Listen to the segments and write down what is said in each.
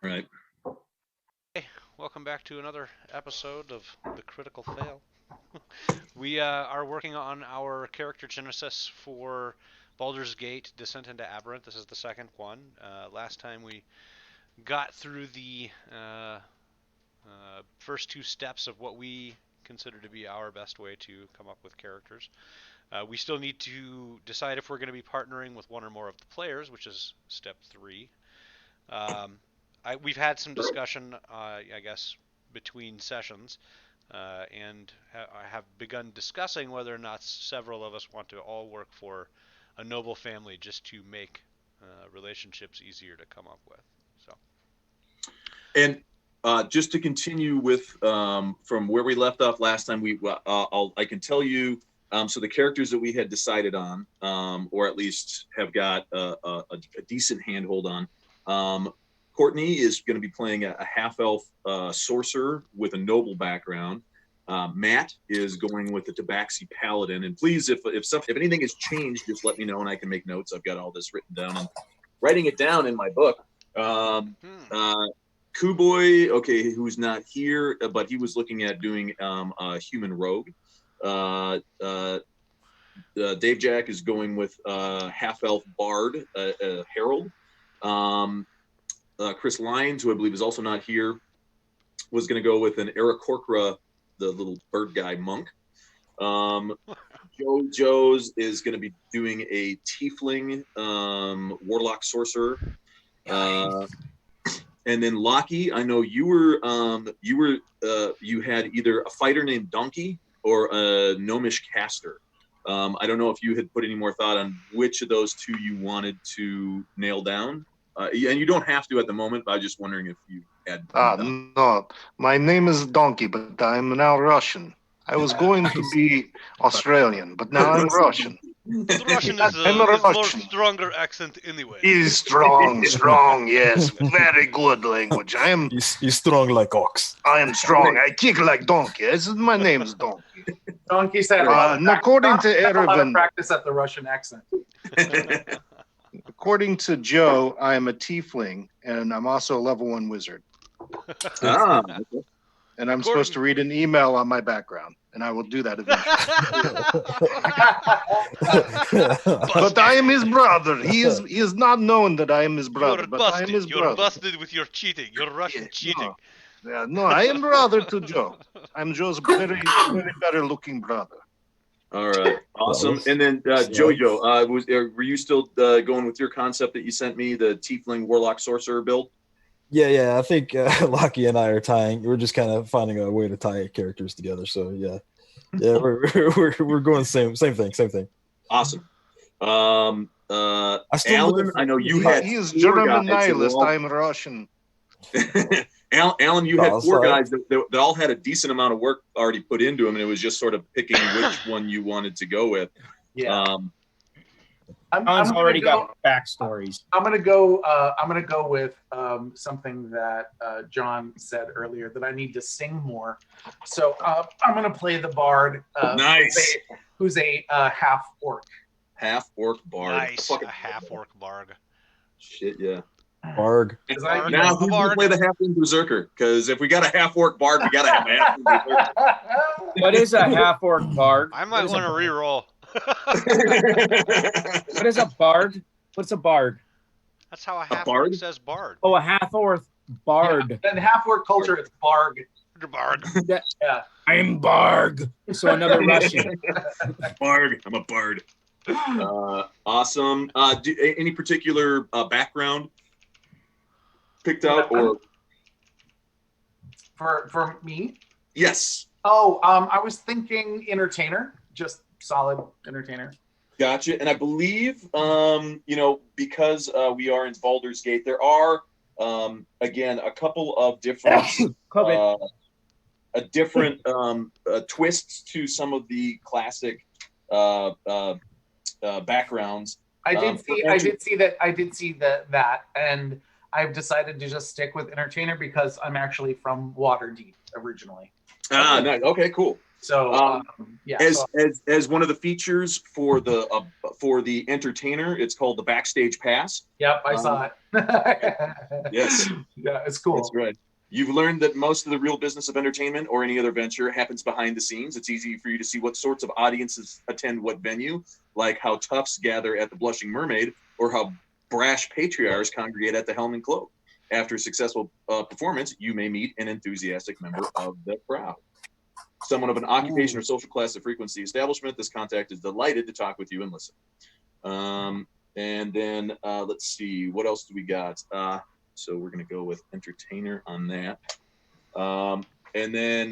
Right. Hey, welcome back to another episode of The Critical Fail. We are working on our character genesis for Baldur's Gate Descent into Aberrant. This is the second one. Last time we got through the first two steps of what we consider to be our best way to come up with characters. We still need to decide if we're going to be partnering with one or more of the players, which is step three. Um, we've had some discussion, I guess, between sessions, and I have begun discussing whether or not several of us want to all work for a noble family just to make relationships easier to come up with. So, And just to continue with from where we left off last time, I can tell you. So the characters that we had decided on, or at least have got a decent handhold on. Courtney is going to be playing a half-elf sorcerer with a noble background. Matt is going with the Tabaxi Paladin. And please, if anything has changed, just let me know and I can make notes. I've got all this written down and writing it down in my book. Kuboy, okay, who's not here, but he was looking at doing a human rogue. Dave Jack is going with half-elf bard, Harold. Chris Lyons, who I believe is also not here, was going to go with an Aarakocra, the little bird guy monk. Joe's is going to be doing a tiefling warlock sorcerer. And then Lockie, I know you had either a fighter named Donkey or a gnomish caster. I don't know if you had put any more thought on which of those two you wanted to nail down. And you don't have to at the moment, but I was just wondering if you had. No, my name is Donkey, but I'm now Russian. I was going to be Australian, but now I'm Russian. the Russian is I'm a more Russian. stronger accent anyway. He's strong, yes. Very good language. He's strong like ox. I am strong. I kick like donkey. My name is Donkey. Donkey said, according to a lot of Erwin, practice at the Russian accent. according to Joe, I am a tiefling, and I'm also a level 1 wizard. Okay. And I'm supposed to read an email on my background, and I will do that eventually. But I am his brother. He is not known that I am his brother, but I am his brother. You're busted with your cheating. You're Russian cheating. No, I am brother to Joe. I'm Joe's very, very better looking brother. All right, awesome. And then Jojo, were you still going with your concept that you sent me, the tiefling warlock sorcerer build? Yeah. I think Lockie and I are tying. We're just kind of finding a way to tie characters together. So yeah, we're going same thing. Awesome. Alan, I know you had. He is German nihilist. I'm Russian. Alan, you had four guys that all had a decent amount of work already put into them, and it was just sort of picking which one you wanted to go with. Yeah. Alan's already got backstories. I'm gonna go with something that John said earlier, that I need to sing more. So I'm gonna play the bard. Nice. Who's a half orc. Half orc bard. Nice. A half orc barg. Shit, yeah. Barg. Now who's gonna play the half berserker? Because if we got a half orc bard, we gotta have a half berserker. What is a half orc bard? I might want to re-roll. What is a bard? What's a bard? That's how a half orc says bard. Oh, a half orc bard. Yeah, in half orc culture, it's barg. Barg. Yeah. I'm Barg. So another Russian. Barg. I'm a bard. Awesome. Any particular background picked out or for me? Yes. Oh, I was thinking entertainer, just solid entertainer. Gotcha. And I believe, because we are in Baldur's Gate, there are, again, a couple of different, twists to some of the classic backgrounds. I did see that, and I've decided to just stick with entertainer because I'm actually from Waterdeep originally. Nice. Okay, cool. So yeah. As one of the features for the entertainer, it's called the backstage pass. Yep, I saw it. Yes. Yeah, it's cool. That's right. You've learned that most of the real business of entertainment or any other venture happens behind the scenes. It's easy for you to see what sorts of audiences attend what venue, like how toughs gather at the Blushing Mermaid or how brash patriarchs congregate at the Helm and Cloak. After a successful performance, you may meet an enthusiastic member of the crowd. Someone of an occupation or social class of frequency establishment, this contact is delighted to talk with you and listen. And then let's see, what else do we got? So we're going to go with entertainer on that. And then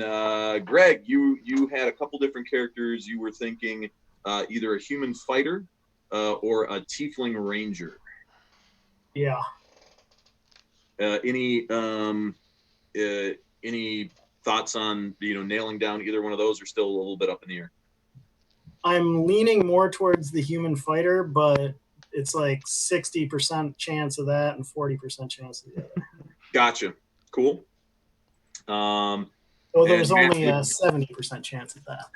Greg, you had a couple different characters. You were thinking either a human fighter or a tiefling ranger. Yeah. Any thoughts on nailing down either one of those, or still a little bit up in the air? I'm leaning more towards the human fighter, but it's like 60% chance of that and 40% chance of the other. Gotcha. Cool. So there's only a 70% chance of that.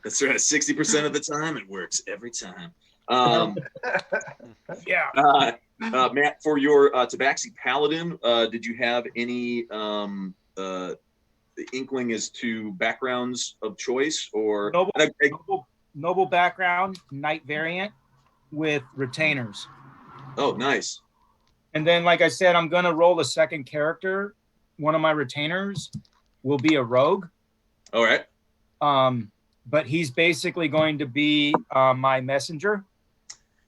That's right. 60% of the time, it works every time. Yeah. Matt, for your Tabaxi Paladin, did you have any inkling as to backgrounds of choice, or Noble background, knight variant with retainers. Oh, nice. And then, like I said, I'm going to roll a second character. One of my retainers will be a rogue. All right. But he's basically going to be my messenger.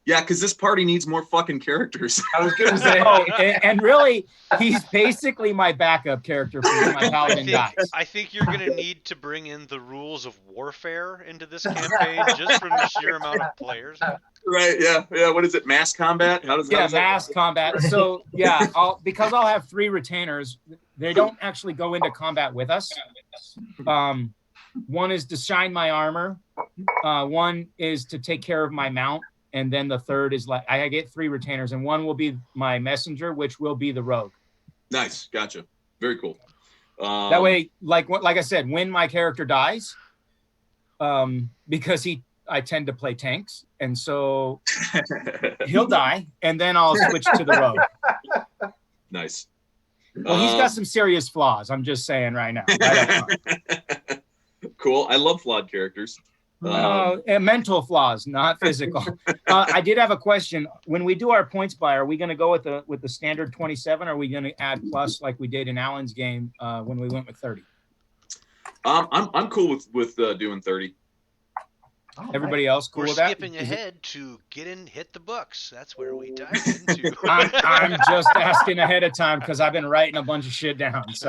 Yeah, because this party needs more fucking characters. I was gonna say, and really, he's basically my backup character for when my paladin dies. I think you're going to need to bring in the rules of warfare into this campaign just from the sheer amount of players. Right? Yeah. What is it? Mass combat? How does mass combat. So yeah, because I'll have 3 retainers. They don't actually go into combat with us. One is to shine my armor. One is to take care of my mount. And then the third is like I get 3 retainers, and one will be my messenger, which will be the rogue. Nice, gotcha. Very cool. That way, like I said, when my character dies, because I tend to play tanks, and so he'll die, and then I'll switch to the rogue. Nice. Well, he's got some serious flaws. I'm just saying right now. Cool. I love flawed characters. And mental flaws, not physical. I did have a question. When we do our points buy, are we going to go with the standard 27? Or are we going to add plus like we did in Alan's game when we went with 30? I'm cool with doing 30. Everybody else cool We're with that? skipping ahead to hit the books. That's where we dive into. I'm just asking ahead of time because I've been writing a bunch of shit down. So.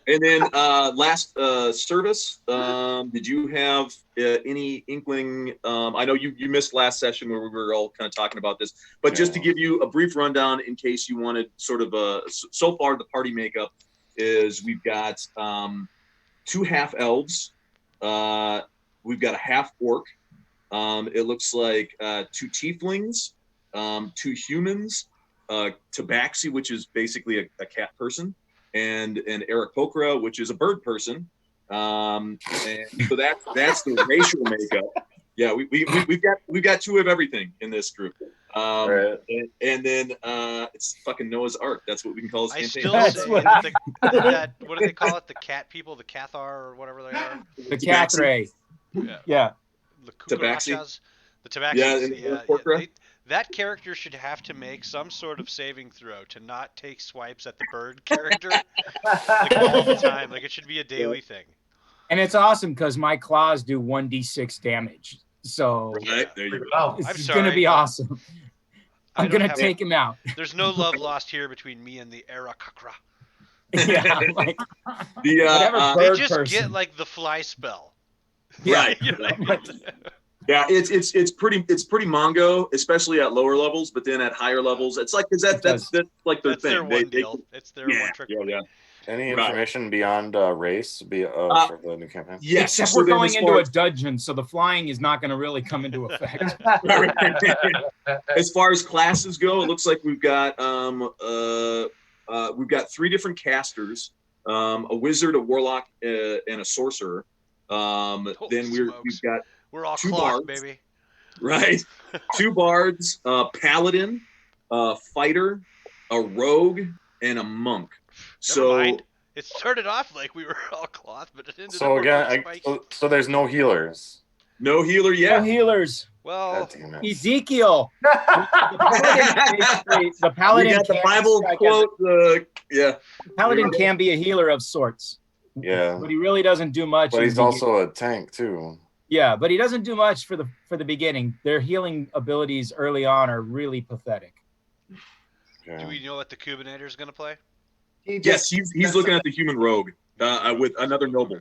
And then last service, did you have any inkling? I know you missed last session where we were all kind of talking about this, but just to give you a brief rundown in case you wanted sort of so far the party makeup is we've got 2 half elves. We've got a half orc. It looks like 2 tieflings, 2 humans, Tabaxi, which is basically a cat person, and an Aarakocra, which is a bird person. And so that's the racial makeup. Yeah, we've got 2 of everything in this group. Right. And then it's fucking Noah's Ark. That's what we can call this campaign. I still say that what do they call it? The cat people, the Cathar or whatever they are. The Cathray. Yeah. The Tabaxi. The Tabaxi. Yeah, that character should have to make some sort of saving throw to not take swipes at the bird character like all the time. Like it should be a daily thing. And it's awesome because my claws do 1d6 damage. So right, there you go. It's going to be awesome. I'm going to take him out. There's no love lost here between me and the Aarakocra. Yeah, like the they just get like the fly spell. Right. You know? Yeah, it's pretty Mongo, especially at lower levels, but then at higher levels, it's like because that's like their thing. Their one deal. It's their one trick. Yeah. Any Right. information beyond race for the new campaign? Yes. Except so we're then going as into far a dungeon, so the flying is not going to really come into effect. As far as classes go, it looks like we've got 3 different casters, a wizard, a warlock, and a sorcerer. Then we've got We're all 2 cloth, bards, baby. right? 2 bards, a paladin, a fighter, a rogue, and a monk. Never mind. It started off like we were all cloth, but it ended So up again, spiky. so there's no healers. No healer yet. No healers. Well, God damn it. Ezekiel. The paladin We got the can Bible strike quote. Yeah. The paladin can be a healer of sorts. Yeah. But he really doesn't do much. But he's also a tank too. Yeah, but he doesn't do much for the beginning. Their healing abilities early on are really pathetic. Yeah. do we know what the Kubinator is going to play? Yes, he's looking at the human rogue with another noble.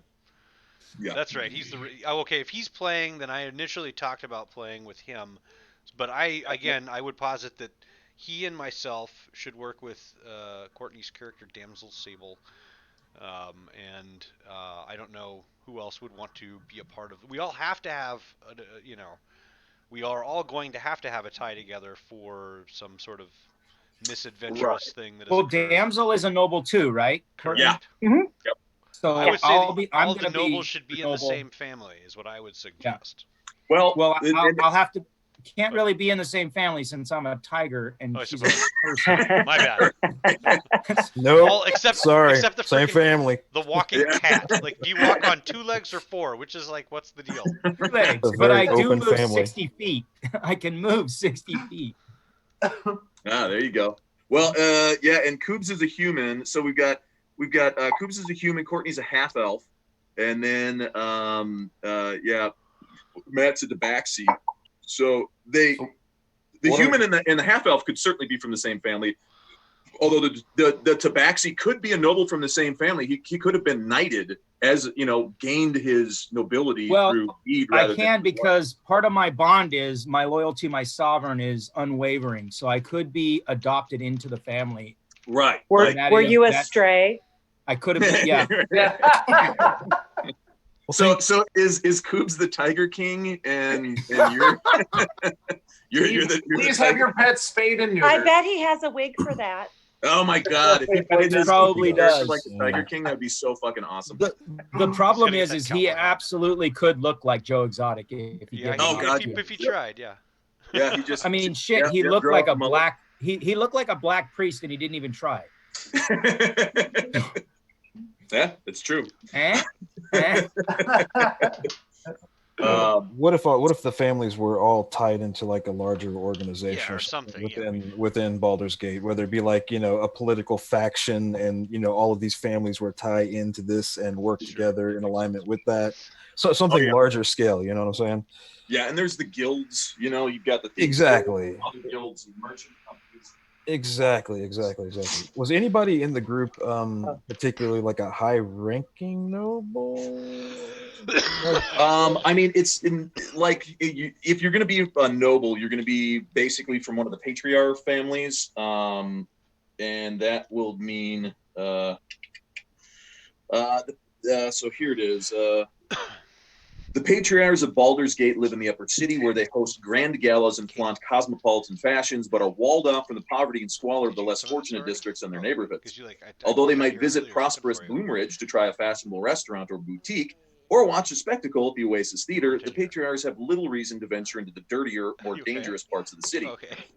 Yeah. That's right. He's the okay. If he's playing, then I initially talked about playing with him, but I would posit that he and myself should work with Courtney's character Damsel Sable, and I don't know who else would want to be a part of. We all have to have, we are all going to have a tie together for some sort of misadventurous thing that is. Well, occurred. Damsel is a noble too, right? Yeah. Mm-hmm. Yep. So I would say all the nobles nobles should be in the same family, is what I would suggest. Yeah. Well, I'll have to. Can't really be in the same family since I'm a tiger and she's a person. My bad. No, Well, except the same frickin' family. The walking cat. Like, do you walk on 2 legs or 4? Which is like, what's the deal? 2 legs, A but very I do open move family. 60 feet. I can move 60 feet. There you go. Well, and Koobs is a human. So we've got Koobs is a human. Courtney's a half elf, and then Matt's a Tabaxi. So the human and the half elf could certainly be from the same family. Although the Tabaxi could be a noble from the same family. He could have been knighted, as gained his nobility through deed. I can because part of my bond is my loyalty to my sovereign is unwavering. So I could be adopted into the family. Right. Were you a stray? I could have been, yeah. So is Koobs the Tiger King and you're Please have your pets spayed and neutered. I bet he has a wig for that. Oh my God! If he played this, probably does. Like the Tiger King, that'd be so fucking awesome. The problem is he absolutely could look like Joe Exotic if he did. If he tried, yeah. Yeah, he just. I mean, shit. He looked like a black. He looked like a black priest, and he didn't even try. Yeah, it's true. What if the families were all tied into like a larger organization or something within Baldur's Gate, whether it be like a political faction and all of these families were tied into this and work together in alignment with that, so something larger scale. You know what I'm saying? Yeah, and there's the guilds. You've got the exactly other guilds and merchant companies. Exactly. Was anybody in the group particularly like a high-ranking noble? I mean, it's if you're going to be a noble, you're going to be basically from one of the patriarch families, and that will mean. So here it is. The patriarchs of Baldur's Gate live in the upper city, where they host grand galas and flaunt cosmopolitan fashions, but are walled off from the poverty and squalor of the less fortunate districts in their neighborhoods. Although they might visit prosperous Bloomridge to try a fashionable restaurant or boutique, or watch a spectacle at the Oasis Theater, the patriarchs have little reason to venture into the dirtier, more dangerous parts of the city.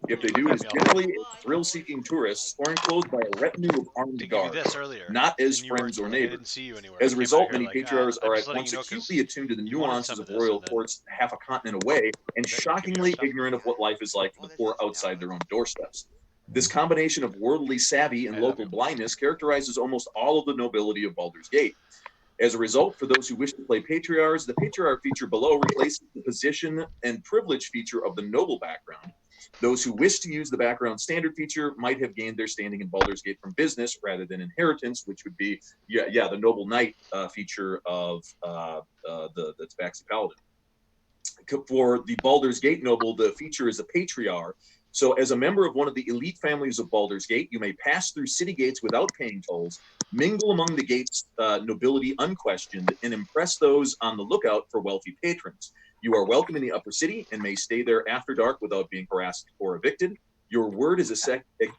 If they do, it is generally thrill-seeking tourists or enclosed by a retinue of armed guards, not as friends or neighbors. As a result, many patriarchs are at once acutely attuned to the nuances of royal courts half a continent away and shockingly ignorant of what life is like for the poor outside their own doorsteps. This combination of worldly savvy and local blindness characterizes almost all of the nobility of Baldur's Gate. As a result, for those who wish to play patriarchs, the patriarch feature below replaces the position and privilege feature of the noble background. Those who wish to use the background standard feature might have gained their standing in Baldur's Gate from business rather than inheritance, which would be, the noble knight feature of the Tabaxi Paladin. For the Baldur's Gate noble, the feature is a patriarch, So as a member of one of the elite families of Baldur's Gate, you may pass through city gates without paying tolls, mingle among the gate's nobility unquestioned, and impress those on the lookout for wealthy patrons. You are welcome in the upper city and may stay there after dark without being harassed or evicted. Your word is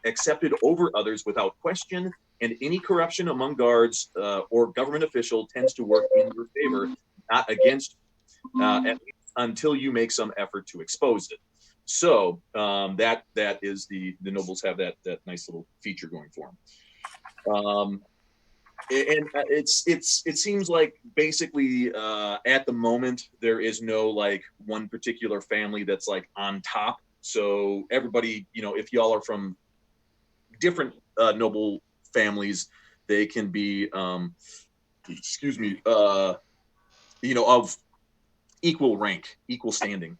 accepted over others without question, and any corruption among guards or government official tends to work in your favor, not against you, at least until you make some effort to expose it. So that is the nobles have that nice little feature going for them. And it seems like basically at the moment there is no like one particular family that's like on top. So everybody, you know, if y'all are from different noble families, they can be excuse me, you know, of equal rank, equal standing.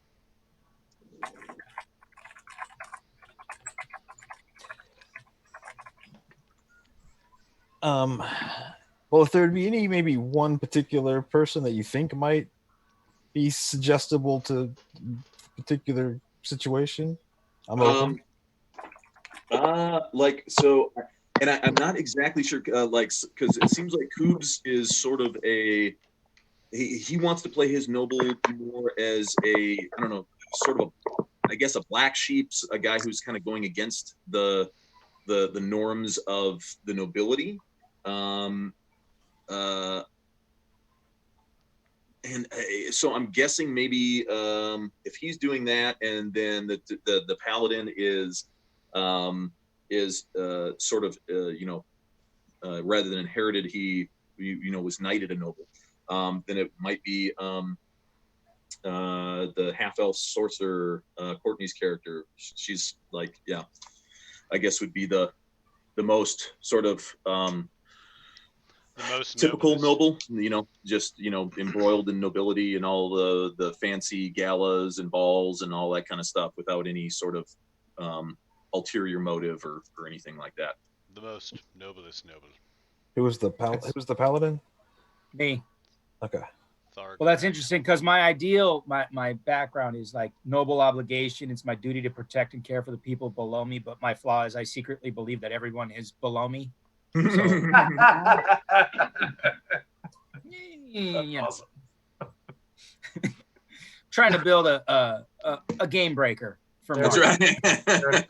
Well, if there'd be any, maybe one particular person that you think might be suggestible to a particular situation, I'm open. Like so, and I'm not exactly sure, like, because it seems like Koobs is sort of a he wants to play his noble more as a, I don't know, sort of I guess a black sheep's, a guy who's kind of going against the norms of the nobility. And so I'm guessing maybe if he's doing that, and then the paladin is sort of you know, rather than inherited, he you know, was knighted a noble. Then it might be the half-elf sorcerer, Courtney's character. She's like, yeah, I guess would be the most sort of the most typical noble, you know, just, you know, embroiled in nobility and all the fancy galas and balls and all that kind of stuff without any sort of ulterior motive or anything like that. The most noblest noble. Who was the paladin? Me. Okay. Tharg. Well, that's interesting because my ideal, my background is like noble obligation. It's my duty to protect and care for the people below me. But my flaw is I secretly believe that everyone is below me. So, you know, trying to build a game breaker for That's Mark. right.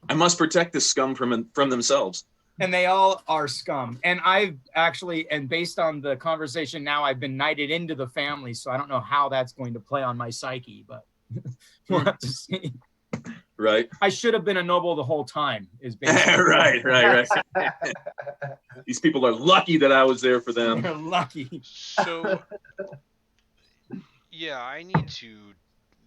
I must protect this scum from themselves. And they all are scum. And I've actually, and based on the conversation now, I've been knighted into the family. So I don't know how that's going to play on my psyche, but we'll have to see. Right. I should have been a noble the whole time. Is basically right. These people are lucky that I was there for them. They're lucky. So, yeah, I need to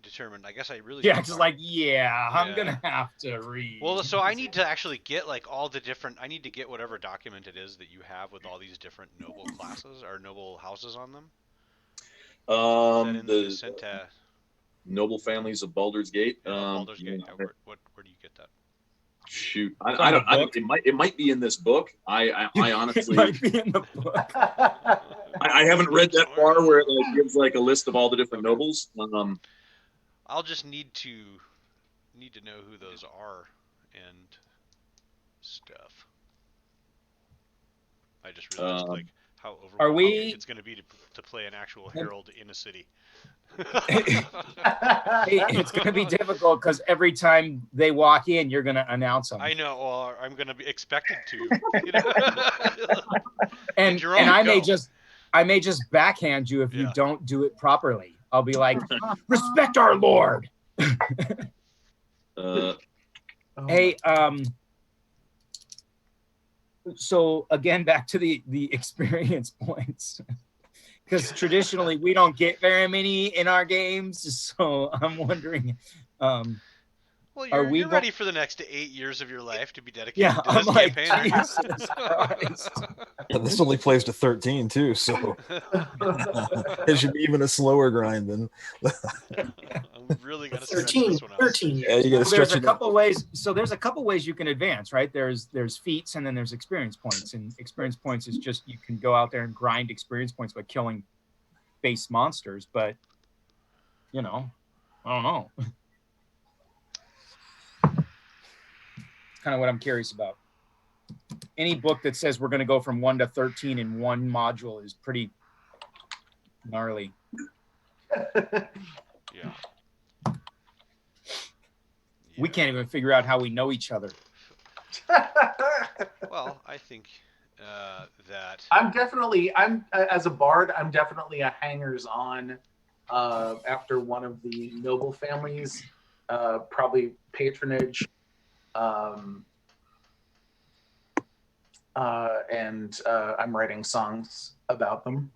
determine. I guess I really Yeah, just like, I'm Yeah. gonna have to read. Well, so I need to actually get like all the different. I need to get whatever document it is that you have with all these different noble classes or noble houses on them. The Sent to noble families of Baldur's Gate. Baldur's Gate. Where do you get that? Shoot, I don't. It might be in this book. I honestly, It might be in the book. I haven't read that far where it like gives like a list of all the different nobles. I'll just need to know who those are and stuff. I just realized like how overwhelming it's going to be to play an actual herald in a city. It's going to be difficult because every time they walk in, you're going to announce them. I know, or I'm going to be expected to. You know? and I may just backhand you if you don't do it properly. I'll be like, respect our lord. Hey, so again, back to the experience points. Because traditionally we don't get very many in our games, so I'm wondering. Well, you're ready for the next 8 years of your life to be dedicated to I'm this like, campaign. Jesus Christ. Yeah, this only plays to 13 too, so it should be even a slower grind than. I'm really gonna stretch this one out. 13 years. Yeah, you gotta stretch There's a it couple ways. So there's a couple ways you can advance, right? There's feats and then there's experience points. And experience points is just you can go out there and grind experience points by killing base monsters. But you know, I don't know. kind of what I'm curious about. Any book that says we're going to go from 1 to 13 in one module is pretty gnarly. Yeah. We can't even figure out how we know each other. Well, I think that I'm as a bard, I'm definitely a hangers-on after one of the noble families, probably patronage, and I'm writing songs about them.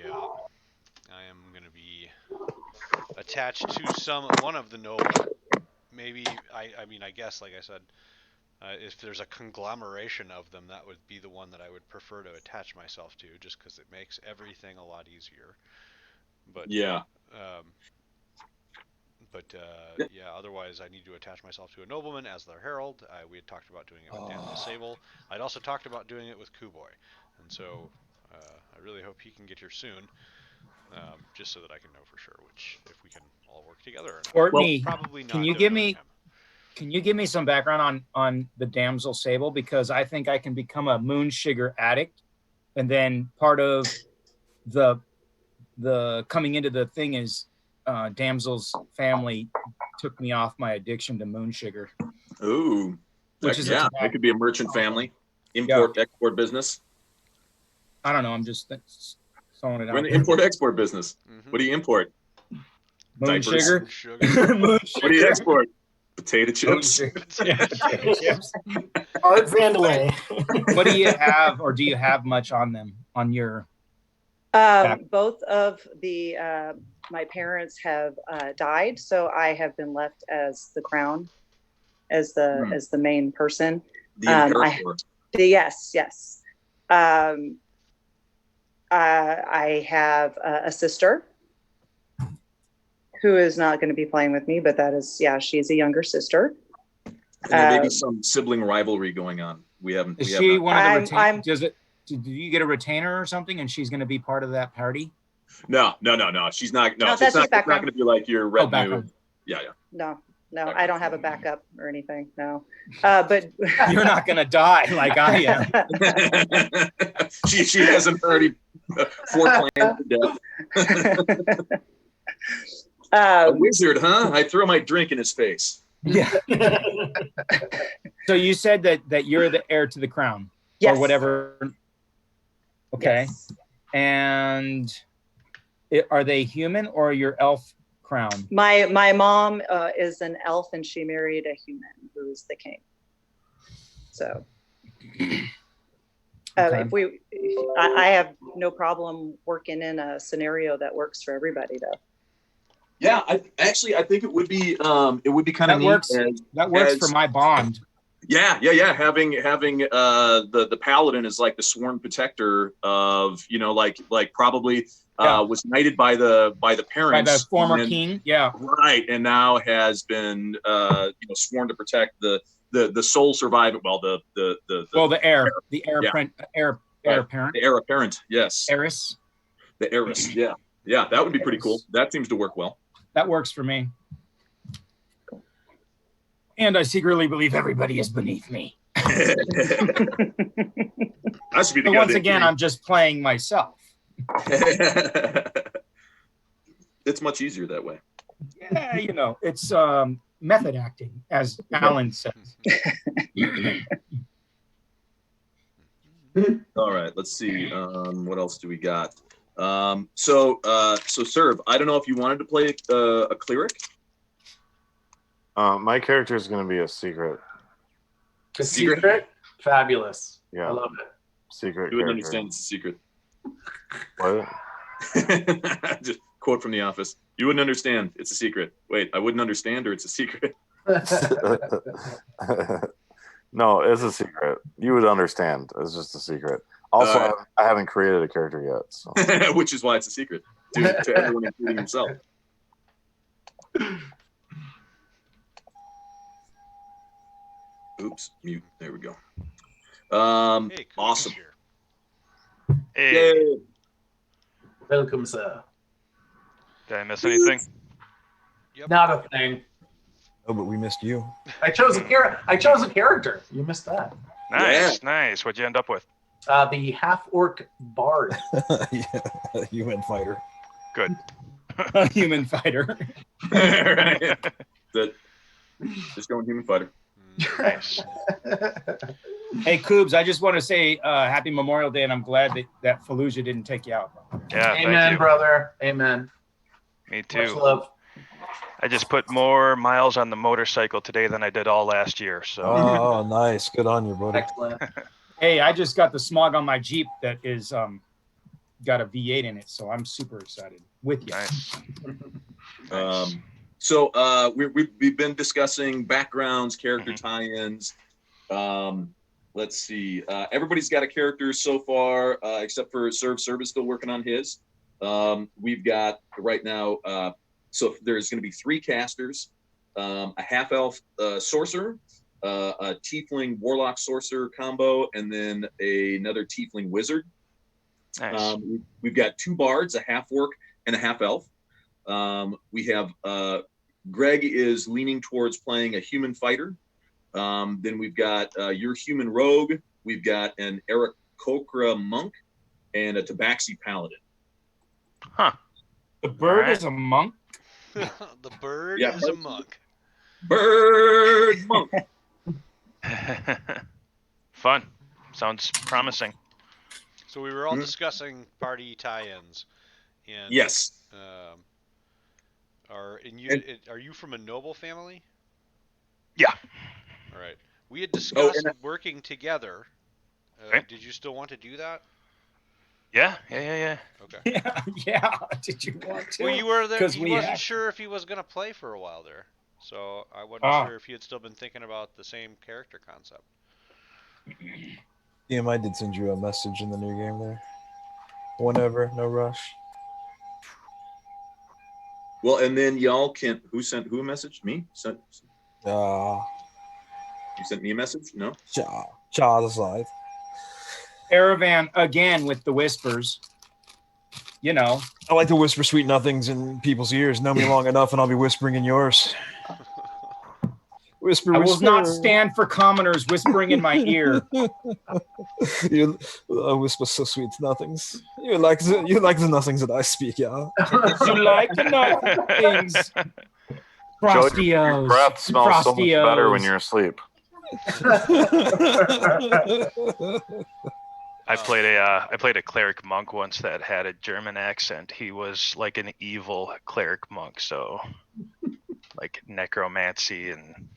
yeah, I am going to be attached to one of the noble. Maybe I mean I guess like I said, if there's a conglomeration of them, that would be the one that I would prefer to attach myself to, just because it makes everything a lot easier. But Yeah. Yeah, otherwise I need to attach myself to a nobleman as their herald. We had talked about doing it with Damsel Sable. I'd also talked about doing it with Kuboy, and so I really hope he can get here soon, just so that I can know for sure if we can all work together or not. Courtney, probably not. can you give me some background on the Damsel Sable? Because I think I can become a Moonshiger addict, and then part of the coming into the thing is Damsel's family took me off my addiction to Moonshiger. Ooh, which is that could be a merchant family, import-export business. I don't know. I'm just throwing it out. We're in the import-export business. Mm-hmm. What do you import? Moonshiger. What do you export? Potato chips. Potato chips. Art Vandalay. What do you have, or do you have much on them? On your both of the my parents have died, so I have been left as the crown, as the main person. The imperator. Yes. I have a sister who is not going to be playing with me, but that is, she's a younger sister. And there may be some sibling rivalry going on. Is she one of the retainers? Do you get a retainer or something, and she's going to be part of that party? No. She's not. No, that's it's not going to be like your retinue. Yeah. No, I don't have a backup or anything. No, but you're not going to die like I am. she hasn't already foreplanned to death. A wizard, huh? I throw my drink in his face. Yeah. So you said that you're the heir to the crown, yes, or whatever. Okay. Yes. And are they human or your elf crown? My mom is an elf, and she married a human who is the king. So okay. I have no problem working in a scenario that works for everybody, though. Yeah, I think it would be kind of neat. That works for my bond. Yeah. Having the paladin is like the sworn protector of, like probably was knighted by the parents, by the former king. Yeah, right, and now has been sworn to protect the sole surviving. Well, the heir, apparent, the heir apparent. Yes, heiress. The heiress. Yeah, that would be pretty cool. That seems to work well. That works for me. And I secretly believe everybody is beneath me. That should be the once again, I'm just playing myself. It's much easier that way. Yeah, it's method acting, as Alan says. All right, let's see. What else do we got? So Serve, I don't know if you wanted to play a cleric. My character is going to be a secret. A secret? Fabulous. Yeah. I love it. Secret. You wouldn't understand it's a secret. What? Just quote from The Office. You wouldn't understand. It's a secret. Wait, I wouldn't understand, or it's a secret. No, it's a secret. You would understand. It's just a secret. Also, I haven't created a character yet, so. Which is why it's a secret to everyone, including himself. Oops, mute. There we go. Hey, awesome. Hey. Welcome, sir. Did I miss anything? Yep. Not a thing. Oh, but we missed you. I chose a character. You missed that. Nice, nice. What'd you end up with? The half-orc bard. Yeah, human fighter. Good. A human fighter. Right. Just going human fighter. Nice. Hey, Coobs, I just want to say happy Memorial Day, and I'm glad that Fallujah didn't take you out. Yeah, Amen, thank you. brother. Amen. Me Much too. love. I just put more miles on the motorcycle today than I did all last year. So. Oh, nice. Good on you, buddy. Excellent. Hey, I just got the smog on my Jeep that is got a V8 in it, so I'm super excited with you. Nice. So we've been discussing backgrounds, character tie-ins. Let's see. Everybody's got a character so far, except for Serb is still working on his. We've got right now. So there's going to be 3 casters, a half-elf sorcerer, a tiefling warlock sorcerer combo, and then another tiefling wizard. Nice. We've got 2 bards, a half-orc and a half-elf. We have Greg is leaning towards playing a human fighter. Then we've got your human rogue. We've got an Aarakocra monk and a Tabaxi paladin. Huh. The bird is a monk? The bird is a monk. Bird monk. Fun. Sounds promising. So we were all discussing party tie-ins. And, yes. Are you from a noble family? Yeah. All right. We had discussed working together. Okay. Did you still want to do that? Yeah. Okay. Yeah. Did you want to? Well, you were there. He wasn't have... sure if he was going to play for a while there, so I wasn't sure if he had still been thinking about the same character concept. I did send you a message in the new game there. Whenever, no rush. Well, and then y'all can. Who sent who a message? Me? You sent me a message? No. Cha side. Aravan again with the whispers. You know. I like to whisper sweet nothings in people's ears. Know me long enough, and I'll be whispering in yours. Whisper, I whisper. will not stand for commoners whispering in my ear. You whisper so sweet nothings. You like the nothings that I speak, yeah. You like the nothings. Frostios. Your breath smells so much better when you're asleep. I played a cleric monk once that had a German accent. He was like an evil cleric monk, so like necromancy and.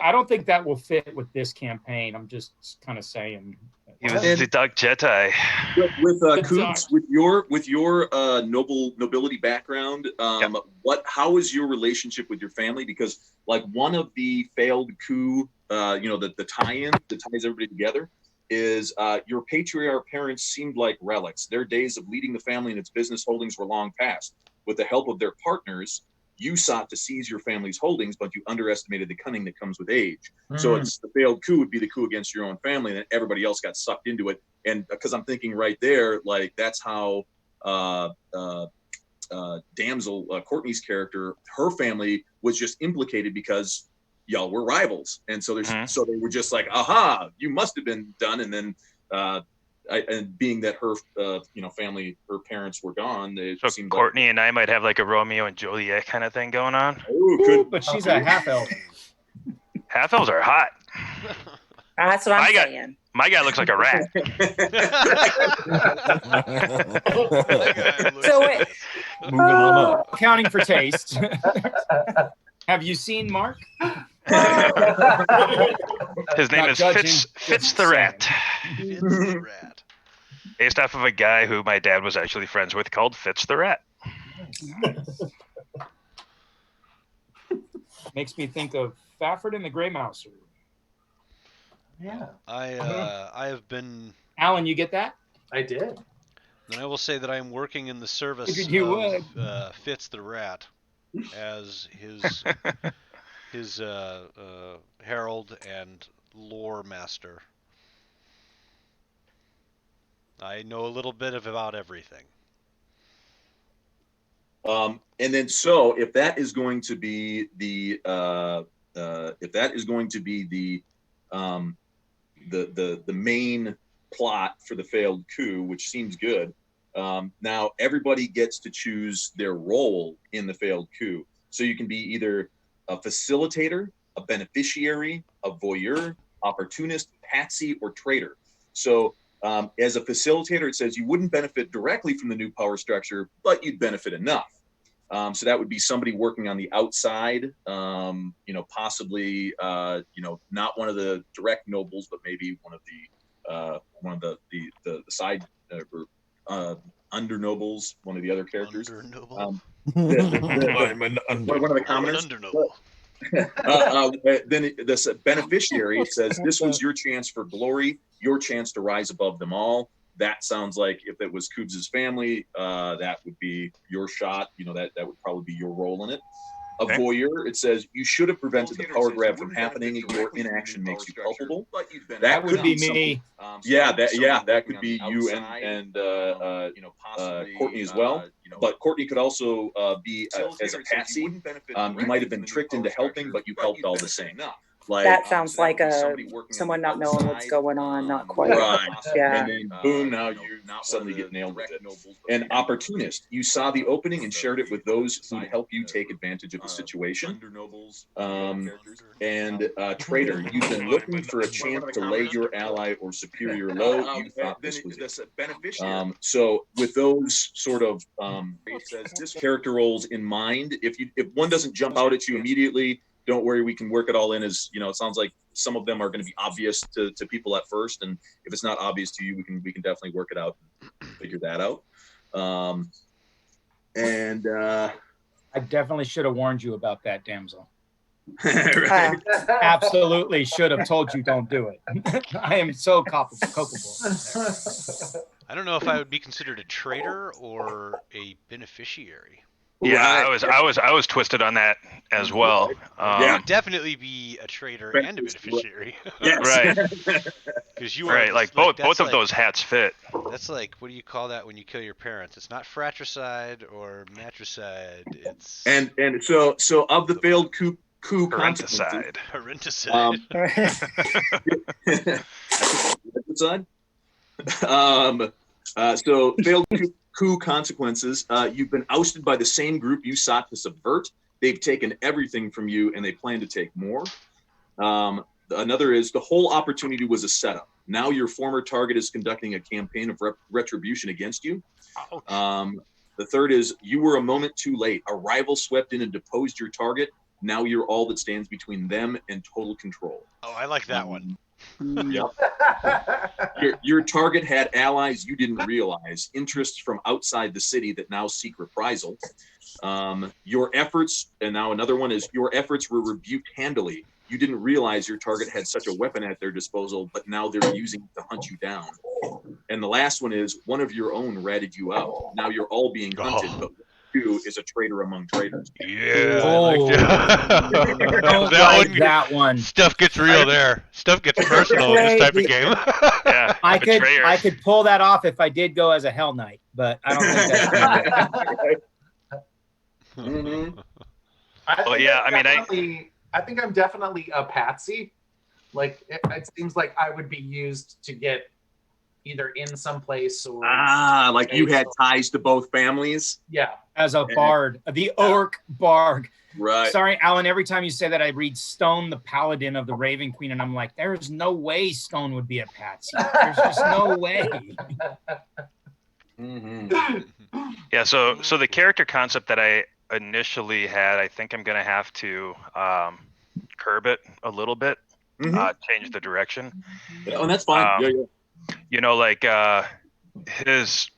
I don't think that will fit with this campaign. I'm just kind of saying. He was the Dark Jedi. With Coops, with your nobility background, how is your relationship with your family? Because like one of the failed coup, the tie-in that ties everybody together is your patriarch parents seemed like relics. Their days of leading the family and its business holdings were long past. With the help of their partners, you sought to seize your family's holdings, but you underestimated the cunning that comes with age. So it's the failed coup would be the coup against your own family, and then everybody else got sucked into it. And because I'm thinking right there, like that's how damsel Courtney's character, her family was just implicated because y'all were rivals, and so so they were just like, aha, you must have been done, and then. And being that her, family, her parents were gone, so seemed Courtney and I might have like a Romeo and Juliet kind of thing going on. But she's a half elf. Half elves are hot. That's what I'm saying. My guy looks like a rat. So wait. Moving on up. Accounting for taste. Have you seen Mark? His name is Fitz the Rat. Fitz the Rat. Based off of a guy who my dad was actually friends with called Fitz the Rat. Makes me think of Fafford and the Grey Mouser. Yeah. I have been. Alan, you get that? I did. And I will say that I am working in the service of Fitz the Rat as his herald and lore master. I know a little bit about everything. And then, so if that is going to be the main plot for the failed coup, which seems good. Now everybody gets to choose their role in the failed coup. So you can be either a facilitator, a beneficiary, a voyeur, opportunist, patsy, or traitor. So as a facilitator, it says you wouldn't benefit directly from the new power structure, but you'd benefit enough. So that would be somebody working on the outside, possibly, not one of the direct nobles, but maybe one of the side under nobles, one of the other characters. Under noble. One of the commoners. Under noble. Then this beneficiary says this was your chance for glory, your chance to rise above them all. That sounds like if it was Kubz's family, that would be your shot. That would probably be your role in it. A voyeur, it says you should have prevented the power grab from happening. Your inaction makes you culpable. That would be me. That could be you and Courtney as well. But Courtney could also be as a patsy. You might have been tricked into helping, but you helped all the same. That sounds like someone not knowing what's going on, not quite. Right. Yeah. And then boom, now you suddenly get nailed with it. An opportunist. You saw the opening and shared it with those who'd help you take advantage of the situation. And traitor. You've been looking for a chance to lay your ally or superior low. You thought this was it. So with those sort of character roles in mind, if one doesn't jump out at you immediately, don't worry, we can work it all in as, it sounds like some of them are going to be obvious to people at first. And if it's not obvious to you, we can definitely work it out and figure that out. I definitely should have warned you about that, damsel. Right. Absolutely should have told you don't do it. I am so culpable. I don't know if I would be considered a traitor or a beneficiary. Yeah, I was twisted on that as well. You would definitely be a traitor and a beneficiary. Yes. Right. Because you right, are like both of those hats fit. That's like, what do you call that when you kill your parents? It's not fratricide or matricide. It's and so of the failed coup parenticide. Parenticide. So failed coup consequences. You've been ousted by the same group you sought to subvert. They've taken everything from you and they plan to take more. Another is the whole opportunity was a setup. Now your former target is conducting a campaign of retribution against you. The third is you were a moment too late. A rival swept in and deposed your target. Now you're all that stands between them and total control. Oh, I like that one. Yep. Your target had allies you didn't realize, interests from outside the city that now seek reprisal. Your efforts, and now another one is your efforts were rebuked handily. You didn't realize your target had such a weapon at their disposal, but now they're using it to hunt you down. And the last one is one of your own ratted you out. Now you're all being hunted, but you is a traitor among traitors. Yeah, that one. Stuff gets real there. Stuff gets personal in this type of game. Yeah, I could pull that off if I did go as a Hell Knight, but I don't think that's Mm-hmm. I think I'm definitely a patsy. Like it seems like I would be used to get either in some place or like you had ties to both families. Yeah, as a bard, the orc bard. Right. Sorry, Alan. Every time you say that, I read Stone, the Paladin of the Raven Queen, and I'm like, there's no way Stone would be a patsy. There's just no way. Mm-hmm. Yeah. So the character concept that I initially had, I think I'm gonna have to curb it a little bit, change the direction. Yeah, and that's fine. Like his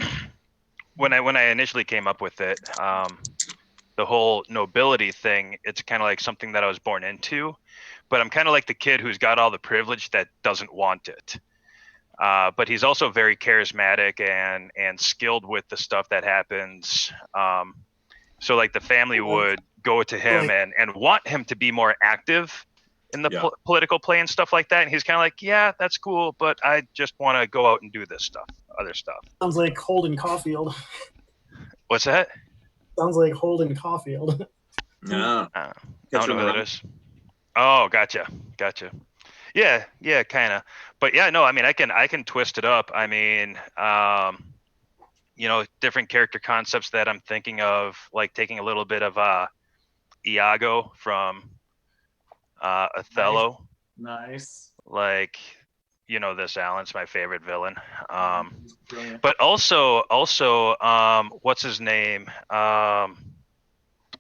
when I initially came up with it, the whole nobility thing, it's kind of like something that I was born into, but I'm kind of like the kid who's got all the privilege that doesn't want it. But he's also very charismatic and skilled with the stuff that happens. So like the family would go to him and want him to be more active in the political play and stuff like that. And he's kind of like, yeah, that's cool, but I just want to go out and do this stuff, other stuff. Sounds like Holden Caulfield. What's that? Sounds like Holden Caulfield. Yeah. I don't know who that is. Oh, gotcha. Yeah, kind of. But yeah, no, I mean, I can twist it up. I mean, different character concepts that I'm thinking of, like taking a little bit of Iago from Othello. Nice. Like, this Alan's my favorite villain. He's brilliant. But also, what's his name?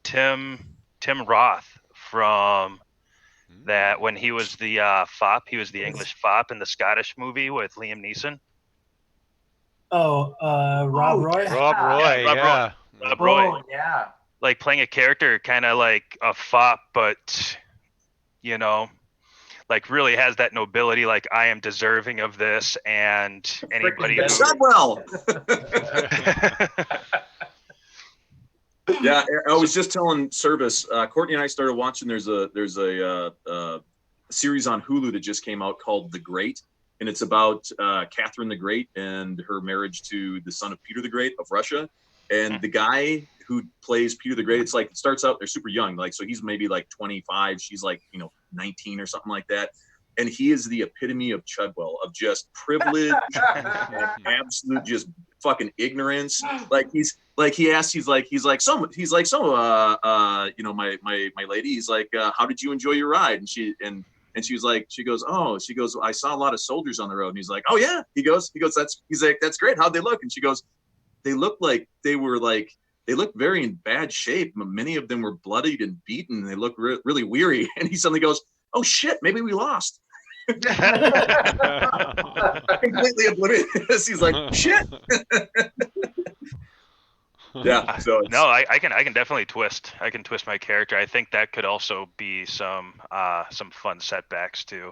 Tim Roth from that when he was the fop, he was the English fop in the Scottish movie with Liam Neeson. Oh, Rob Roy. Rob Roy, yeah. Rob Roy. Oh, yeah. Like playing a character kind of like a fop, but like really has that nobility, like I am deserving of this, and anybody who Shotwell. Yeah, I was just telling Service, Courtney and I started watching, there's a series on Hulu that just came out called The Great, and it's about Catherine the Great and her marriage to the son of Peter the Great of Russia. And the guy who plays Peter the Great, it's like, it starts out, they're super young, like, so he's maybe like 25, she's like 19 or something like that, and he is the epitome of Chudwell, of just privilege and absolute just fucking ignorance. Like he's like my lady, he's like, how did you enjoy your ride? And she was like, she goes, I saw a lot of soldiers on the road. And he's like, oh yeah, he goes, that's great, how'd they look? And she goes, they looked very in bad shape. Many of them were bloodied and beaten. They look really weary. And he suddenly goes, oh shit, maybe we lost. Completely oblivious. He's like, shit. Yeah. So no, I can definitely twist. I can twist my character. I think that could also be some fun setbacks too.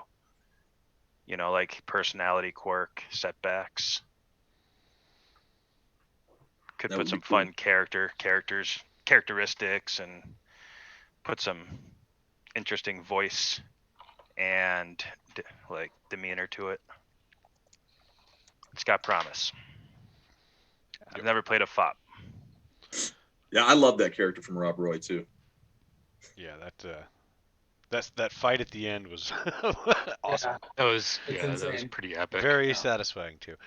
Like personality quirk setbacks. Could put some fun characteristics and put some interesting voice and like demeanor to it. It's got promise. I've never played a fop. Yeah, I love that character from Rob Roy too. Yeah, that fight at the end was awesome. That was pretty epic. Very satisfying too.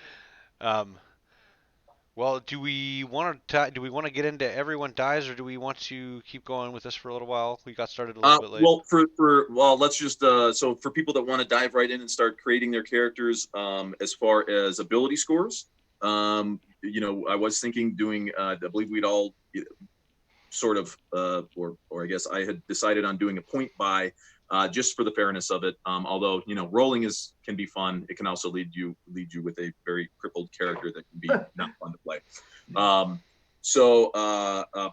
Well, do we want to get into everyone dies, or do we want to keep going with this for a little while? We got started a little bit late. Well, let's just so for people that want to dive right in and start creating their characters, as far as ability scores, I was thinking doing. I believe we'd all sort of, or I guess I had decided on doing a point buy. Just for the fairness of it, although rolling can be fun, it can also lead you with a very crippled character that can be not fun to play. So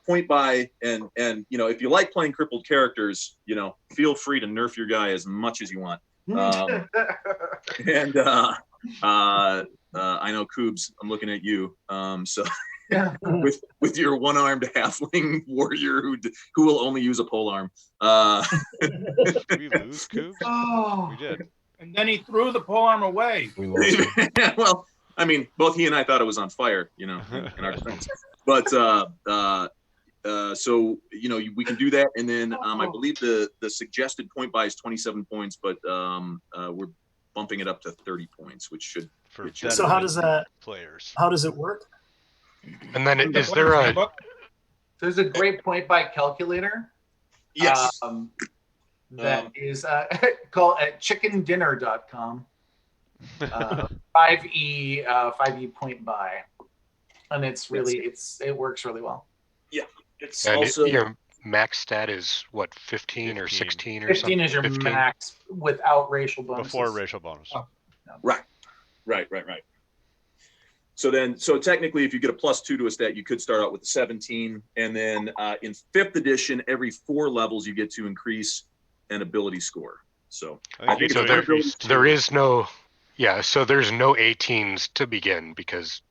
point buy, and if you like playing crippled characters, feel free to nerf your guy as much as you want. And I know Koobs, I'm looking at you. So. Yeah. with your one-armed halfling warrior who will only use a polearm. Did we lose Koobs? Oh, we did. And then he threw the polearm away. We lost him. Well, I mean, both he and I thought it was on fire, in our defense. But so we can do that, and then I believe the suggested point buy is 27 points, but we're bumping it up to 30 points, which should. So how does that players? How does it work? And then is there a? There's a great point buy calculator. Yes. That is called at chickendinner.com. 5e point buy, and it's really it works really well. Yeah, it's and also your max stat is what 15 or 16 or 15 something. 15 is your 15? max without racial bonuses. Before racial bonus. Oh. Right. So technically, if you get a +2 to a stat, you could start out with a 17, and then in 5th edition, every 4 levels you get to increase an ability score. So I think so there is no, so there's no 18s to begin because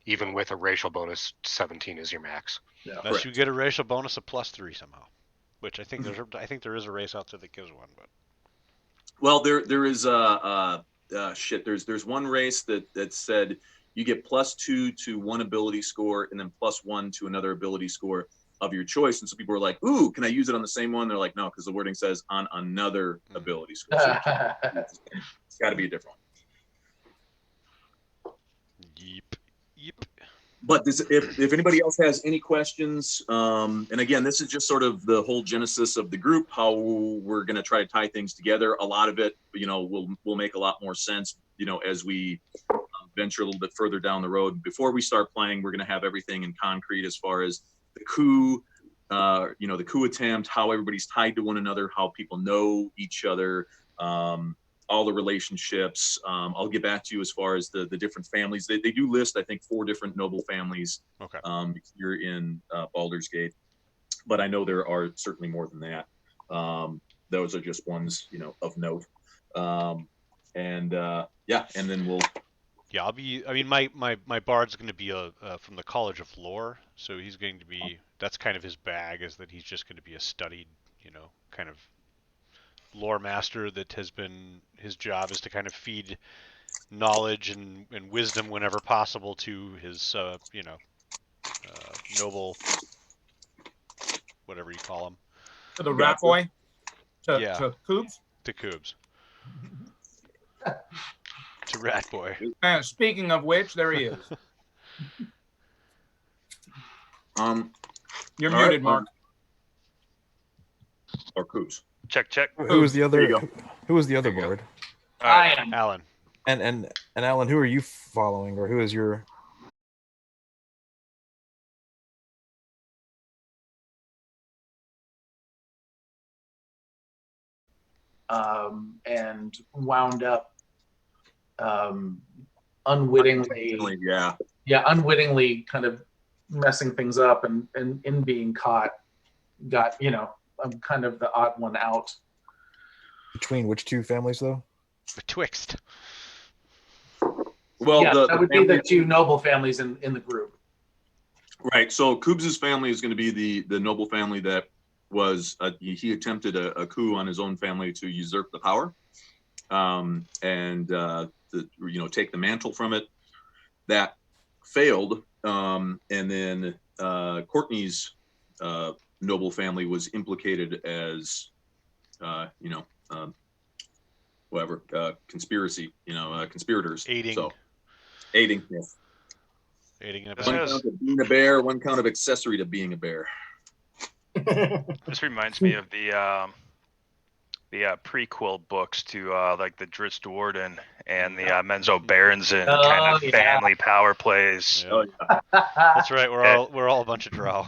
even with a racial bonus, 17 is your max. Yeah. Unless you get a racial bonus of +3 somehow, which I think there is a race out there that gives one, but. Well, there is there's one race that said you get +2 to one ability score and then +1 to another ability score. of your choice. And so people were like, "Ooh, can I use it on the same one?" They're like, "No, because the wording says on another ability skill. So it's got to be a different one." Yep. But if anybody else has any questions, and again, this is just sort of the whole genesis of the group, how we're going to try to tie things together. A lot of it, will make a lot more sense, as we venture a little bit further down the road. Before we start playing, we're going to have everything in concrete as far as the coup, the coup attempt, how everybody's tied to one another, how people know each other, all the relationships. I'll get back to you as far as the different families. They do list, I think, 4 different noble families here in Baldur's Gate, but I know there are certainly more than that. Those are just ones, of note. And then we'll. Yeah, my bard's going to be from the College of Lore, so he's going to be, that's kind of his bag, is that he's just going to be a studied, kind of lore master that has been, his job is to kind of feed knowledge and wisdom whenever possible to his, noble, whatever you call him. To the rat boy? To Coobs? To Coobs. To Rat Boy. Speaking of which, there he is. You're muted, Mark. Or Coobs. Check. Who was the other? Who was the other bard? I am Alan. And Alan, who are you following, or who is your? And wound up unwittingly, unwittingly kind of messing things up, and in being caught, I'm kind of the odd one out. Between which 2 families, though? Betwixt. Well, that would be the 2 noble families in the group. Right. So Coobs' family is going to be the noble family that was he attempted a coup on his own family to usurp the power, and take the mantle from it. That failed, and then Courtney's noble family was implicated as conspiracy, conspirators. Aiding. Yes. Aiding and One count of being a bear, one count of accessory to being a bear. This reminds me of the prequel books to like the Drizzt Do'Urden and the Menzo Berensson kind of family power plays. Yeah. That's right. We're all a bunch of drow.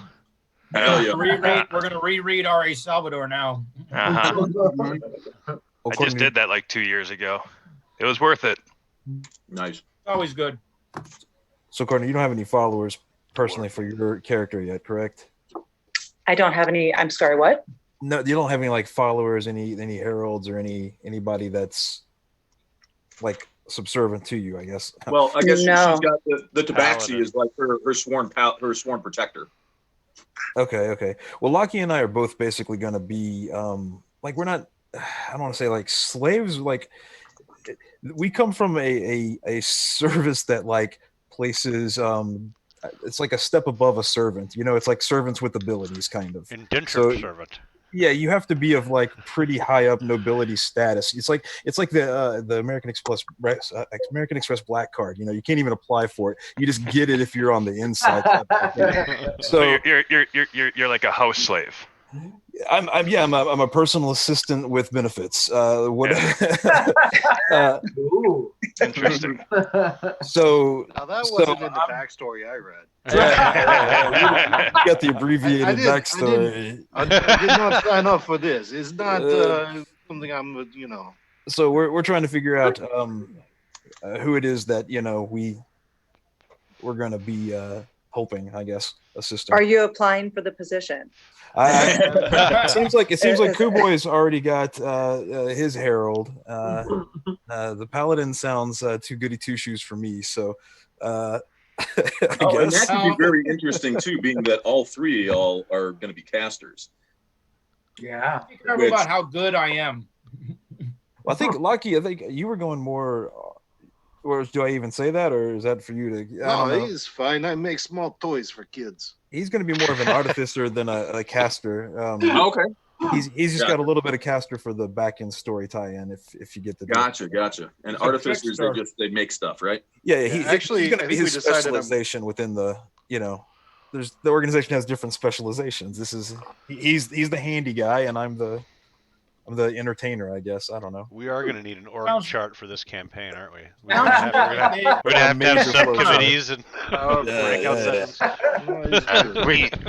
Hell yeah. We're gonna reread R.A. Salvador now. I just did that like 2 years ago. It was worth it. Nice. Always good. So, Courtney, you don't have any followers personally for your character yet, correct? I don't have any. I'm sorry, what? No, you don't have any like followers, any heralds, or anybody that's like subservient to you, I guess. Well, I guess No. she's got the Tabaxi is like her sworn protector. Okay. Well, Lockie and I are both basically going to be like, we're not, I don't want to say like slaves, like we come from a service that like places it's like a step above a servant, it's like servants with abilities, kind of indentured servant. Yeah, you have to be of like pretty high up nobility status. It's like the American Express Black Card. You can't even apply for it. You just get it if you're on the inside. So you're like a house slave. I'm a personal assistant with benefits. Interesting. So now that wasn't in the backstory I read. You got the abbreviated backstory. I did not sign up for this. It's not something I'm, So we're trying to figure out who it is that we're going to be hoping, I guess, assisting. Are you applying for the position? It seems like Kuboy's already got his herald. The paladin sounds too goody two shoes for me. So, and that could be very interesting too, being that all 3 are going to be casters. Yeah. Be careful about how good I am. Well, I think Lucky. I think you were going more Or do I even say that, or is that for you to? I No, don't know. he's fine. I make small toys for kids. He's going to be more of an artificer than a caster. Okay. He's just Gotcha. got a little bit of caster for the back end story tie-in. If you get the Gotcha. And artificers, they make stuff, right? Yeah, Actually, he's going I to be think we his decided on- specialization within the There's the organization has different specializations. He's the handy guy, and I'm the entertainer, I guess. I don't know. We are going to need an org Sounds- chart for this campaign, aren't we? We're Sounds going to have to have Major subcommittees and Yeah, breakout sessions.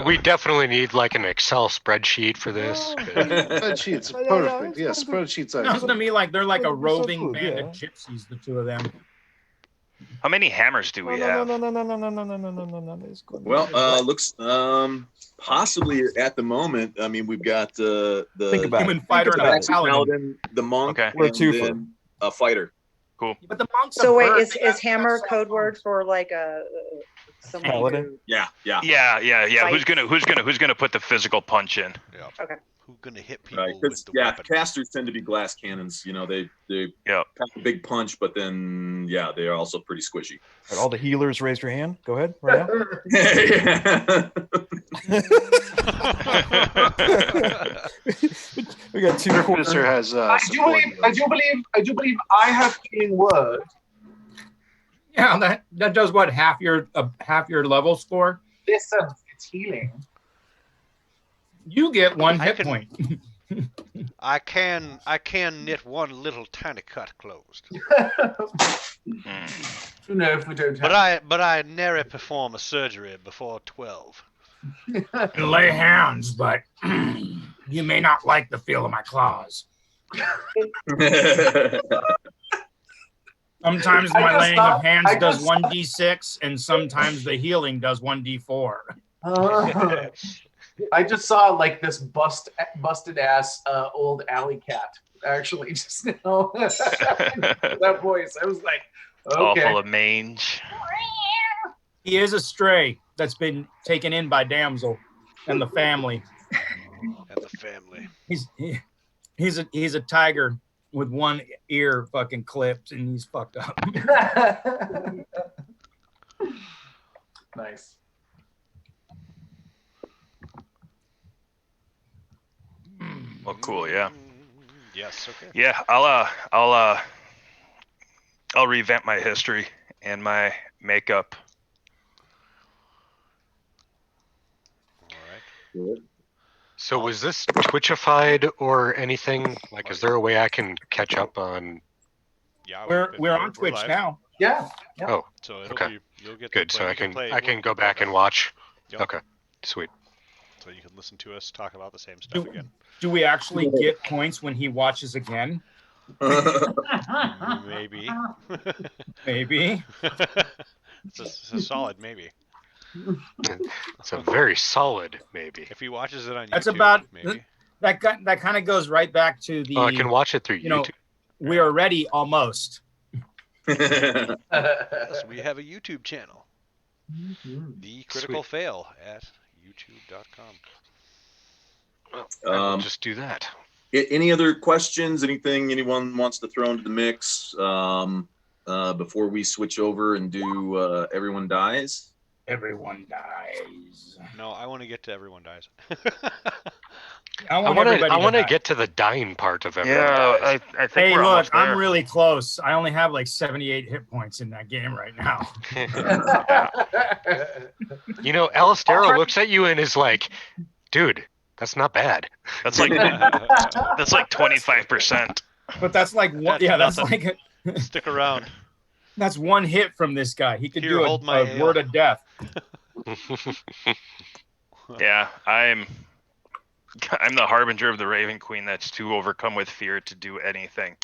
We definitely need like an Excel spreadsheet for this. Spreadsheets, perfect. Yeah, spreadsheets Sounds are. to me like they're like a So roving cool, band yeah. of gypsies, the two of them. How many hammers do we have? No. Well, looks possibly at the moment. I mean, we've got the Think about Human it. fighter Think and about a it. paladin. the monk, Okay. We're a and twofer. then a fighter. Cool. But the monk's So a wait, bird. is hammer code word for like someone Paladin? who- Yeah. Yeah. Who's Fight. gonna put the physical punch in? Yeah. Okay. Who's going to hit people Right. with the Yeah, weapon? casters tend to be glass cannons. They Yep. pack a big punch, but then they are also pretty squishy. All the healers, raise your hand. Go ahead right now. We got two Producer quarters. has. I do believe I have healing word. Yeah, that does what, half your level score? Listen, it's healing. You get one I hit can- point. I can knit one little tiny cut closed. You know, if we don't have. But I never perform a surgery before 12. Lay hands, but you may not like the feel of my claws. Sometimes I my just laying thought- of hands I does just- 1d6, and sometimes the healing does 1d4. I just saw like this busted ass old alley cat actually just now. That voice. I was like, All okay. full of mange. He is a stray that's been taken in by Damsel and the family. And the family. He's a tiger with one ear fucking clipped, and he's fucked up. Nice. Well, cool. Yeah. Yes. Okay. Yeah. I'll revamp my history and my makeup. All right. So was this Twitchified or anything? Like, is there a way I can catch up on? Yeah. We're on Twitch live. now. Yeah. Oh, So it'll Okay. be. You'll get good. To So play, I you can play- I can we'll go back and watch. Yep. Okay, sweet. So you can listen to us talk about the same stuff again. Do we actually get points when he watches again? Maybe. Maybe. it's a solid maybe. It's a very solid maybe. If he watches it on That's YouTube, about- maybe. That kind of goes right back to the. Oh, I can watch it through you know, YouTube. we are ready almost. Yes, we have a YouTube channel. The Critical Sweet. Fail at youtube.com. I will just do that. Any other questions? Anything anyone wants to throw into the mix before we switch over and do Everyone Dies? Everyone dies. No, I want to get to Everyone Dies. I I want to get to the dying part of everyone. Yeah, I think Hey, we're look, almost there. I'm really close. I only have like 78 hit points in that game right now. You know, Alistero looks at you and is like, "Dude, that's not bad." That's like 25%. But that's like one. That's Yeah, that's nothing. like Stick around. that's one hit from this guy. He could Here, do hold my a ale. word of death. Yeah, I'm the harbinger of the Raven Queen that's too overcome with fear to do anything.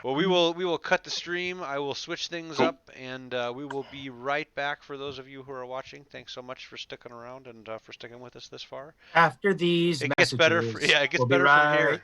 Well, we will cut the stream. I will switch things up, and we will be right back. For those of you who are watching, thanks so much for sticking around and for sticking with us this far. After these It messages, gets better. It gets we'll be better from right here.